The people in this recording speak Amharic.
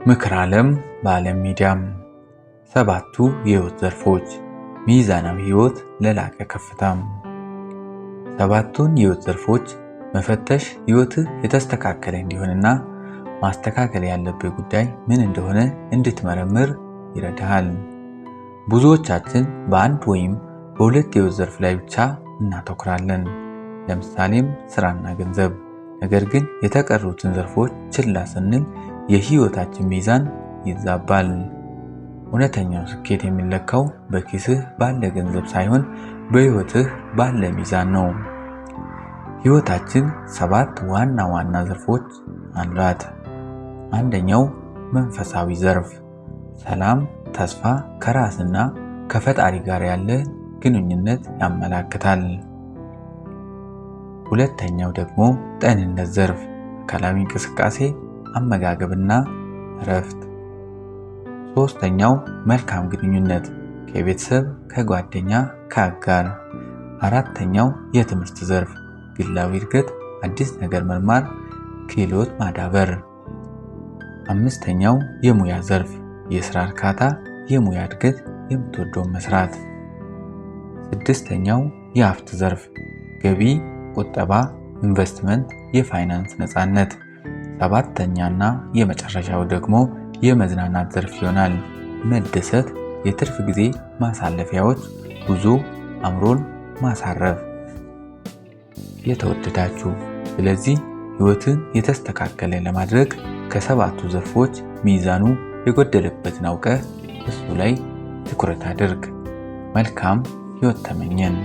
ምክር ዓለም በዓለም ሚዲያም። ሰባቱ የህይወት ዘርፎች ሚዛናዊ ህይወት ለላቀ ከፍታም። ሰባቱን የህይወት ዘርፎች መፈተሽ ህይወትህ የተስተካከለ እንዲሆንና ማስተካከል ያለብህ ጉዳይ ምን እንደሆነ እንድትመረምር ይረዳሃል። ብዙዎቻችን በአንድ ወይም በሁለት የህይወት ዘርፍ ላይ ብቻ እናተኩራለን፣ ለምሳሌም ስራና ገንዘብ። ነገር ግን የተቀሩትን ዘርፎች ችላ ስንል የህይወታችን ሚዛን ይዛባል። እውነተኛው ስኬት የሚለካው በኪስህ ባለ ገንዘብ ሳይሆን በህይወትህ ባለ ሚዛን ነው። ህይወታችን 7 ዋና ዋና ዘርፎች አሏት። አንደኛው መንፈሳዊ ዘርፍ ሰላም፣ ተስፋ፣ ከራስና ከፈጣሪ ጋር ያለ ግንኙነት ያመላክታል። ሁለተኛው ደግሞ ጤንነት ዘርፍ አካላዊ እንቅስቃሴ፣ አመጋገብና እረፍት። ሶስተኛው መልካም ግንኙነት ከቤተሰብ፣ ከጓደኛ፣ ከአጋር። አራተኛው የትምህርት ዘርፍ ግላዊ እድገት፣ አዲስ ነገር መማር፣ ክህሎት ማዳበር። አምስተኛው የሙያ ዘርፍ የስራ እርካታ፣ የሙያ እድገት፣ የምትወደውን መስራት። ስድስተኛው የሀብት ዘርፍ ገቢ፣ ቁጠባ፣ ኢንቨስትመንት፣ የፋይናንስ ነፃነት። ሰባተኛና የመጨረሻው ደግሞ የመዝናናት ዘርፍ ይሆናል። መደሰት፣ የትርፍ ጊዜ ማሳለፊያዎች፣ ጉዞ፣ አእምሮን ማሳረፍ። የተወደዳችሁ፣ ስለዚህ ህይወትን የተስተካከለ ለማድረግ ከሰባቱ ዘርፎች ሚዛኑ የጎደለበትን አውቀህ እሱ ላይ ትኩረት አድርግ። መልካም ህይወት ተመኘን።